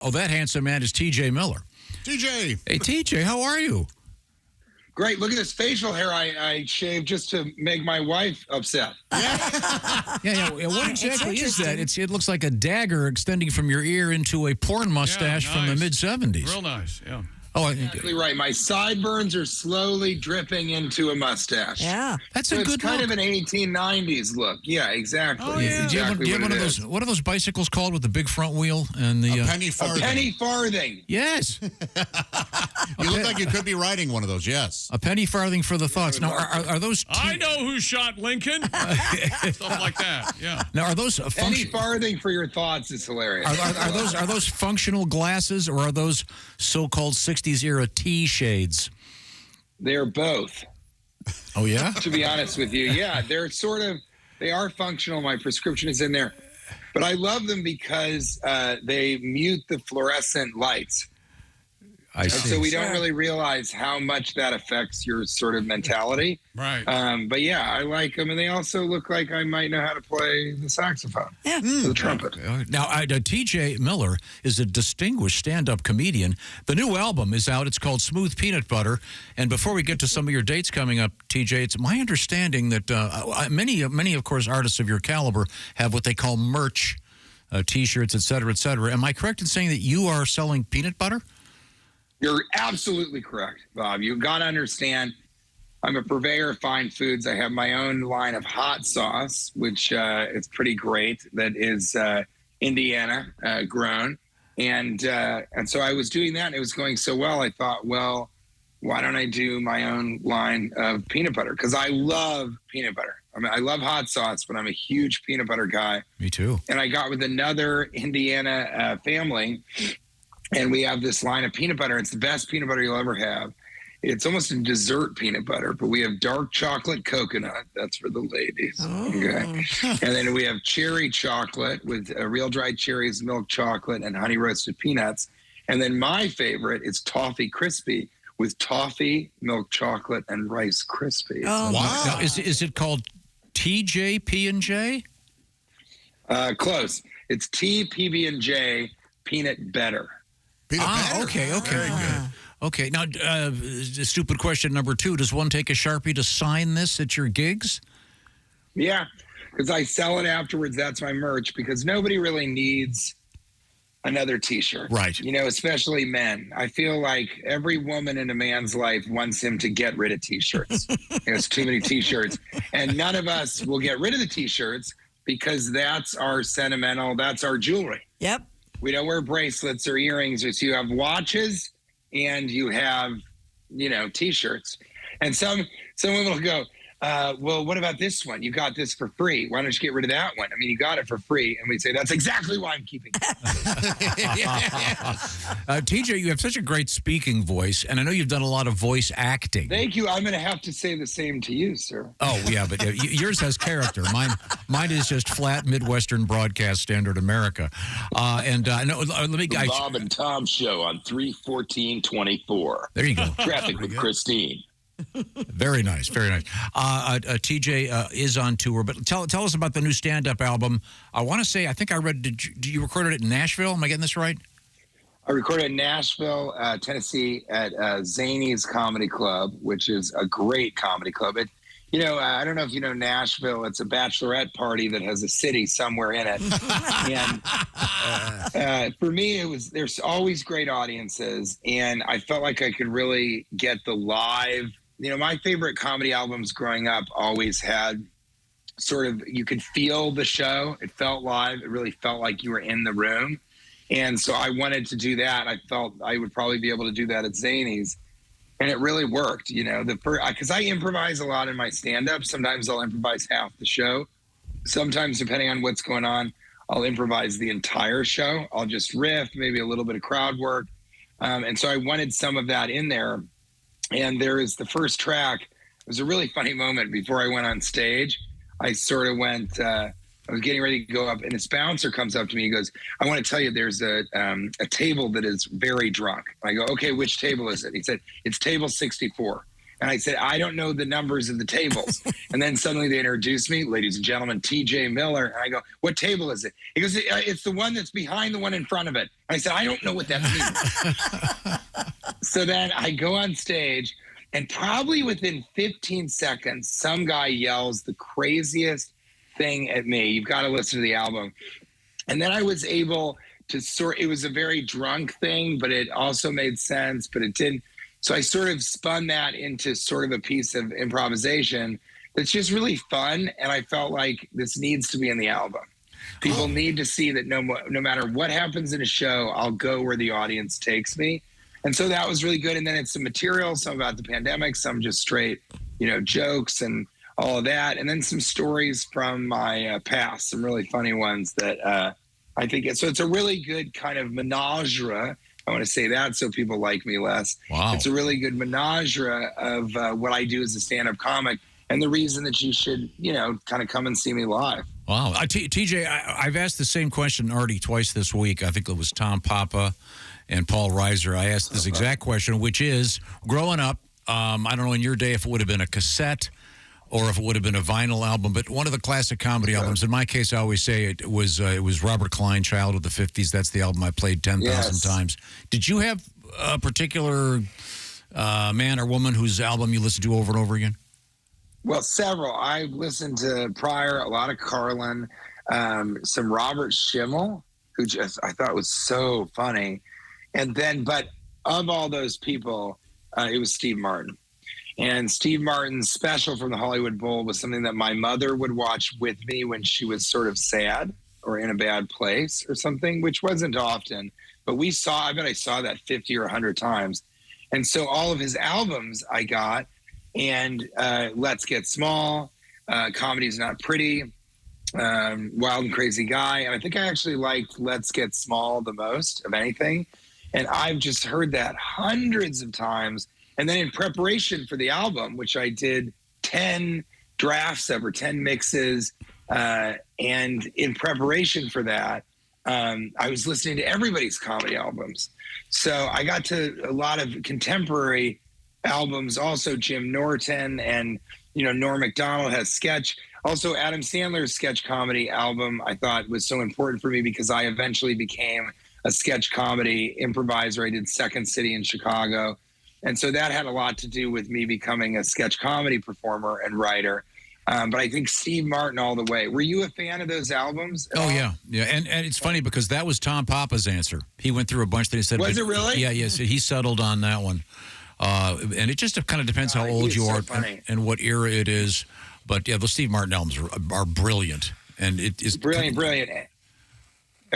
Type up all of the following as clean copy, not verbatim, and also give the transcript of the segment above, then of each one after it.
Oh, that handsome man is T.J. Miller. TJ. Hey, T.J., how are you? Great. Look at this facial hair I shaved just to make my wife upset. Yeah. What exactly is that? It looks like a dagger extending from your ear into a porn mustache from the mid-'70s. Real nice, yeah. Oh, exactly right. My sideburns are slowly dripping into a mustache. Yeah. That's so a good it's kind look. of an 1890s look. Yeah, exactly. Oh, yeah. Do you have one of those? What are those bicycles called with the big front wheel and the A penny farthing. A penny farthing. Yes. You look like you could be riding one of those, yes. A penny farthing for the thoughts. Now, are those... I know who shot Lincoln. Stuff like that, yeah. Now, are those... Penny farthing for your thoughts is hilarious. Are those functional glasses, or are those so-called 60s era T shades? They're both. Oh, yeah? To be honest with you, yeah. They are functional. My prescription is in there. But I love them because they mute the fluorescent lights. I see. So we don't really realize how much that affects your sort of mentality. Right. But yeah, I like them, and they also look like I might know how to play the saxophone, the trumpet. Now, T.J. Miller is a distinguished stand-up comedian. The new album is out. It's called Smooth Peanut Butter. And before we get to some of your dates coming up, T.J., it's my understanding that many, of course, artists of your caliber have what they call merch, T-shirts, et cetera, et cetera. Am I correct in saying that you are selling peanut butter? You're absolutely correct, Bob. You got to understand, I'm a purveyor of fine foods. I have my own line of hot sauce, which is pretty great. That is Indiana grown, and so I was doing that, and it was going so well. I thought, well, why don't I do my own line of peanut butter? Because I love peanut butter. I mean, I love hot sauce, but I'm a huge peanut butter guy. Me too. And I got with another Indiana family. And we have this line of peanut butter. It's the best peanut butter you'll ever have. It's almost a dessert peanut butter, but we have dark chocolate coconut. That's for the ladies. Okay. And then we have cherry chocolate with real dried cherries, milk chocolate, and honey roasted peanuts. And then my favorite is toffee crispy with toffee, milk chocolate, and Rice Krispies. Oh, wow. Now, is it called T.J.P&J? Close. It's T.PB&J Peanut Better. Okay. Very good. Okay, now, stupid question number 2. Does one take a Sharpie to sign this at your gigs? Yeah, because I sell it afterwards. That's my merch, because nobody really needs another T-shirt. Right. You know, especially men. I feel like every woman in a man's life wants him to get rid of T-shirts. There's too many T-shirts. And none of us will get rid of the T-shirts because that's our sentimental, that's our jewelry. Yep. We don't wear bracelets or earrings. So you have watches and you have, T-shirts. And some women will go, well, what about this one? You got this for free. Why don't you get rid of that one? I mean, you got it for free. And we'd say, that's exactly why I'm keeping it. TJ, you have such a great speaking voice, and I know you've done a lot of voice acting. Thank you. I'm going to have to say the same to you, sir. Oh, yeah, but yours has character. Mine is just flat Midwestern broadcast standard America. Let me... The Bob and Tom Show on 3/14/24. There you go. Traffic with Christine. Very nice, very nice. TJ is on tour, but tell us about the new stand-up album. I want to say, I think I read, did you recorded it in Nashville? Am I getting this right? I recorded in Nashville, Tennessee at Zany's Comedy Club, which is a great comedy club. I don't know if you know Nashville. It's a bachelorette party that has a city somewhere in it. And for me, there's always great audiences, and I felt like I could really get the live. My favorite comedy albums growing up always had sort of, you could feel the show. It felt live. It really felt like you were in the room. And so I wanted to do that. I felt I would probably be able to do that at Zany's. And it really worked, because I improvise a lot in my stand-up. Sometimes I'll improvise half the show. Sometimes, depending on what's going on, I'll improvise the entire show. I'll just riff, maybe a little bit of crowd work. And so I wanted some of that in there. And there is the first track. It was a really funny moment before I went on stage. I sort of went, I was getting ready to go up, and this bouncer comes up to me. He goes, I want to tell you there's a table that is very drunk. I go, okay, which table is it? He said, it's table 64. And I said, I don't know the numbers of the tables. And then suddenly they introduced me, ladies and gentlemen, T.J. Miller. And I go, what table is it? He goes, it's the one that's behind the one in front of it. And I said, I don't know what that means. So then I go on stage, and probably within 15 seconds, some guy yells the craziest thing at me. You've got to listen to the album. And then I was able to it was a very drunk thing, but it also made sense, but it didn't. So I sort of spun that into sort of a piece of improvisation that's just really fun. And I felt like this needs to be in the album. People need to see that no matter what happens in a show, I'll go where the audience takes me. And so that was really good. And then it's some material, some about the pandemic, some just straight, jokes and all of that. And then some stories from my past, some really funny ones that I think it's a really good kind of menagerie. I want to say that so people like me less. Wow. It's a really good menagerie of what I do as a stand-up comic, and the reason that you should, kind of come and see me live. Wow. TJ, I've asked the same question already twice this week. I think it was Tom Papa and Paul Reiser. I asked this exact question, which is, growing up, I don't know in your day if it would have been a cassette or if it would have been a vinyl album, but one of the classic comedy albums, in my case, I always say it was Robert Klein, Child of the 50s. That's the album I played 10,000 times. Did you have a particular man or woman whose album you listened to over and over again? Well, several. I listened to prior, a lot of Carlin, some Robert Schimmel, who I thought was so funny. And then, but of all those people, it was Steve Martin. And Steve Martin's special from the Hollywood Bowl was something that my mother would watch with me when she was sort of sad or in a bad place or something, which wasn't often. But I bet I saw that 50 or 100 times. And so all of his albums I got, and Let's Get Small, Comedy's Not Pretty, Wild and Crazy Guy. And I think I actually liked Let's Get Small the most of anything. And I've just heard that hundreds of times. And then in preparation for the album, which I did 10 drafts of or 10 mixes, and in preparation for that, I was listening to everybody's comedy albums. So I got to a lot of contemporary albums, also Jim Norton and, Norm Macdonald has sketch. Also Adam Sandler's sketch comedy album I thought was so important for me because I eventually became a sketch comedy improviser. I did Second City in Chicago. And so that had a lot to do with me becoming a sketch comedy performer and writer. But I think Steve Martin all the way. Were you a fan of those albums? Yeah. And it's funny because that was Tom Papa's answer. He went through a bunch that he said. Was it really? Yeah, yes. He settled on that one. And it just kind of depends how old you are and what era it is. But yeah, the Steve Martin albums are brilliant. And it is brilliant.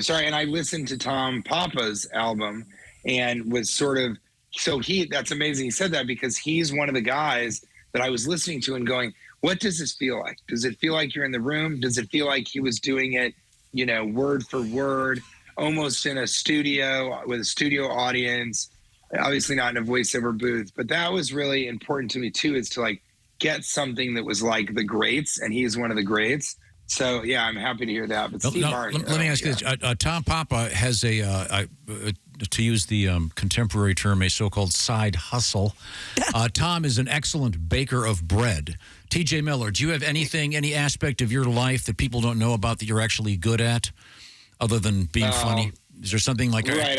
Sorry, and I listened to Tom Papa's album and was sort of, that's amazing he said that because he's one of the guys that I was listening to and going, what does this feel like? Does it feel like you're in the room? Does it feel like he was doing it, word for word, almost in a studio with a studio audience, obviously not in a voiceover booth, but that was really important to me too, is to get something that was like the greats, and he's one of the greats. So, yeah, I'm happy to hear that. But Steve Martin. Let me ask you this. Tom Papa has to use the contemporary term, a so-called side hustle. Tom is an excellent baker of bread. T.J. Miller, do you have any aspect of your life that people don't know about that you're actually good at, other than being funny? Is there something like... Right,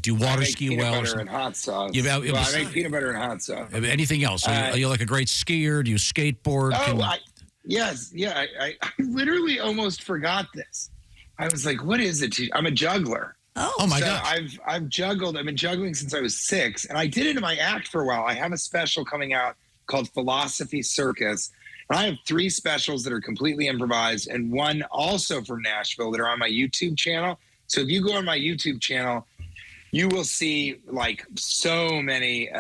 do you water ski well? I make peanut butter and hot sauce. I make peanut butter and hot sauce. Anything else? Are you like a great skier? Do you skateboard? Yes. Yeah. I literally almost forgot this. I was like, what is it? I'm a juggler. Oh my God. I've juggled. I've been juggling since I was 6, and I did it in my act for a while. I have a special coming out called Philosophy Circus. And I have 3 specials that are completely improvised and one also from Nashville that are on my YouTube channel. So if you go on my YouTube channel, you will see so many,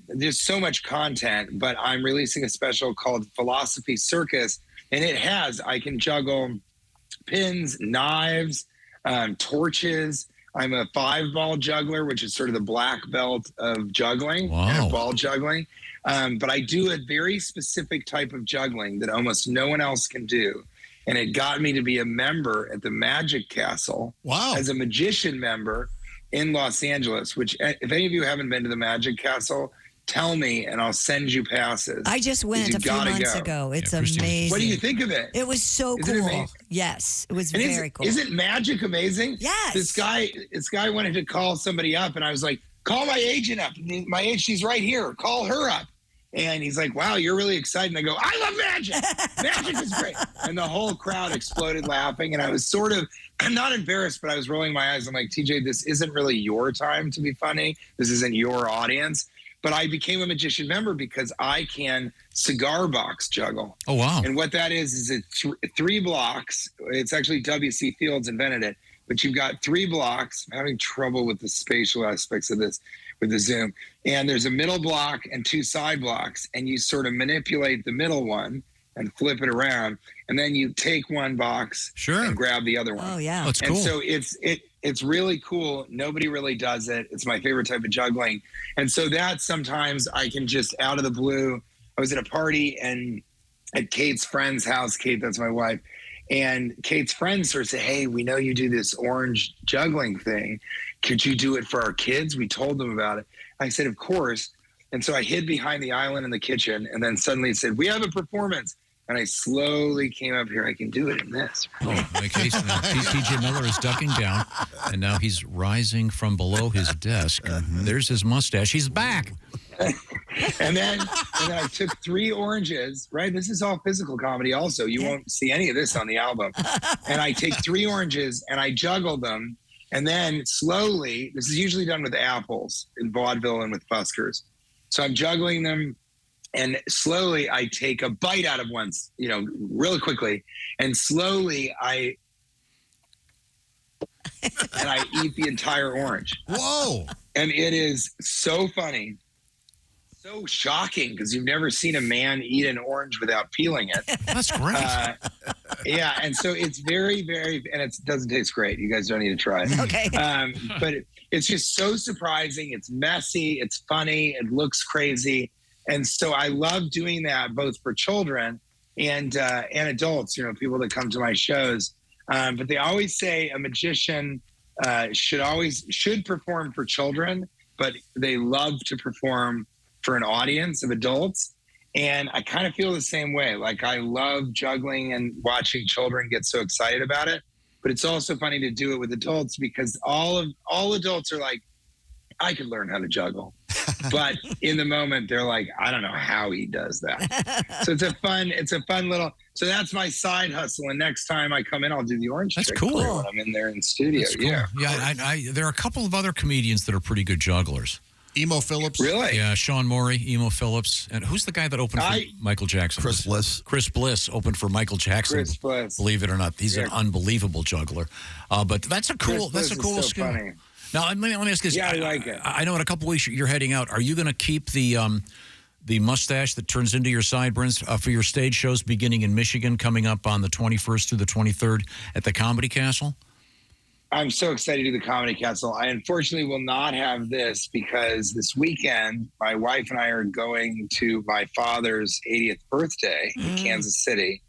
there's so much content, but I'm releasing a special called Philosophy Circus. And I can juggle pins, knives, torches. I'm a 5-ball juggler, which is sort of the black belt of juggling, ball juggling. But I do a very specific type of juggling that almost no one else can do. And it got me to be a member at the Magic Castle as a magician member in Los Angeles, which if any of you haven't been to the Magic Castle, tell me, and I'll send you passes. I just went a few months ago. It's amazing. What do you think of it? It was so cool. Yes, it was very cool. Isn't magic amazing? Yes. This guy wanted to call somebody up, and I was like, call my agent up. My agent, she's right here. Call her up. And he's like, wow, you're really excited. And I go, I love magic. Magic is great. And the whole crowd exploded laughing. And I was I'm not embarrassed, but I was rolling my eyes. I'm like, TJ, this isn't really your time to be funny. This isn't your audience. But I became a magician member because I can cigar box juggle. Oh, wow. And what that is it's 3 blocks. It's actually W.C. Fields invented it. But you've got 3 blocks. I'm having trouble with the spatial aspects of this with the Zoom. And there's a middle block and 2 side blocks. And you sort of manipulate the middle one and flip it around. And then you take one box and grab the other one. Oh, yeah. That's cool. And so it's really cool. Nobody really does it. It's my favorite type of juggling. And so that sometimes I can just out of the blue. I was at a party and at Kate's friend's house. Kate, that's my wife. And Kate's friends sort of say, hey, we know you do this orange juggling thing. Could you do it for our kids? We told them about it. I said, of course. And so I hid behind the island in the kitchen. And then suddenly it said, we have a performance. And I slowly came up here. I can do it in this. Oh, in case TJ Miller is ducking down, and now he's rising from below his desk. And there's his mustache. He's back. and then I took 3 oranges, right? This is all physical comedy also. You won't see any of this on the album. And I take 3 oranges and I juggle them. And then slowly, this is usually done with apples in vaudeville and with buskers. So I'm juggling them. And slowly I take a bite out of one, really quickly. And slowly I eat the entire orange. Whoa. And it is so funny. So shocking because you've never seen a man eat an orange without peeling it. That's great. Yeah, and so it's very, very, and it doesn't taste great. You guys don't need to try it. Okay. But it's just so surprising. It's messy. It's funny. It looks crazy. And so I love doing that both for children and adults, people that come to my shows. But they always say a magician should perform for children, but they love to perform for an audience of adults. And I kind of feel the same way. Like I love juggling and watching children get so excited about it. But it's also funny to do it with adults because all adults are like, I could learn how to juggle. But in the moment, they're like, I don't know how he does that. So it's a fun little, so that's my side hustle. And next time I come in, I'll do the orange That's trick cool. when I'm in there in the studio. That's cool. Yeah. Yeah. There are a couple of other comedians that are pretty good jugglers. Emo Phillips. Really? Yeah, Sean Morey, Emo Phillips. And who's the guy that opened for Michael Jackson? Chris Bliss. Chris Bliss opened for Michael Jackson. Chris Bliss. Believe it or not. He's an unbelievable juggler. But that's a cool so skill. Funny. Now, let me ask this. Yeah, I like it. I know in a couple weeks you're heading out. Are you going to keep the mustache that turns into your sideburns for your stage shows beginning in Michigan coming up on the 21st through the 23rd at the Comedy Castle? I'm so excited to do the Comedy Castle. I unfortunately will not have this because this weekend, my wife and I are going to my father's 80th birthday in Kansas City.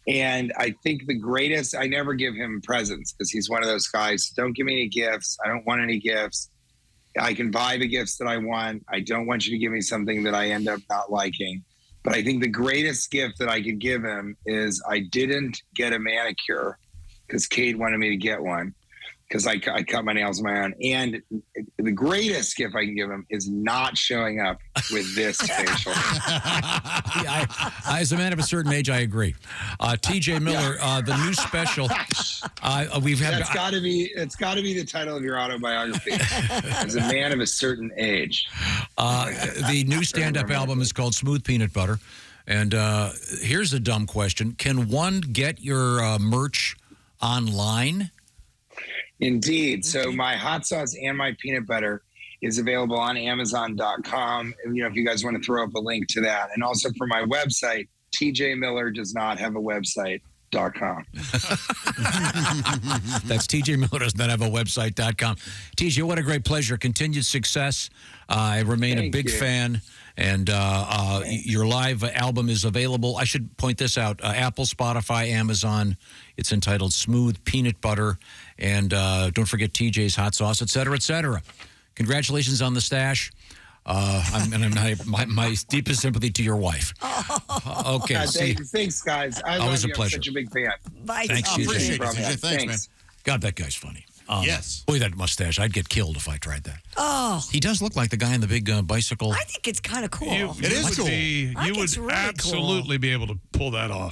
And I think I never give him presents because he's one of those guys, don't give me any gifts. I don't want any gifts. I can buy the gifts that I want. I don't want you to give me something that I end up not liking. But I think the greatest gift that I could give him is I didn't get a manicure because Kate wanted me to get one because I cut my nails on my own. And the greatest gift I can give him is not showing up with this facial. As a man of a certain age, I agree. TJ Miller, the new special. It's got to be the title of your autobiography. As a man of a certain age. The new stand-up album is called Smooth Peanut Butter. And here's a dumb question. Can one get your merch online? Indeed. So my hot sauce and my peanut butter is available on Amazon.com. If you guys want to throw up a link to that. And also for my website, TJ Miller does not have a website.com. That's TJ Miller does not have a website.com. TJ, what a great pleasure. Continued success. I remain a big fan. And your live album is available. I should point this out. Apple, Spotify, Amazon. It's entitled Smooth Peanut Butter. And don't forget TJ's hot sauce, et cetera, et cetera. Congratulations on the stash. My deepest sympathy to your wife. Okay. Thanks, guys. Always a I'm pleasure. such a big fan. Bye. Thanks, I appreciate it, TJ. Thanks, man. God, that guy's funny. Yes. Boy, that mustache. I'd get killed if I tried that. Oh. He does look like the guy in the big bicycle. I think it's kind of cool. It is cool. You would really absolutely be able to pull that off.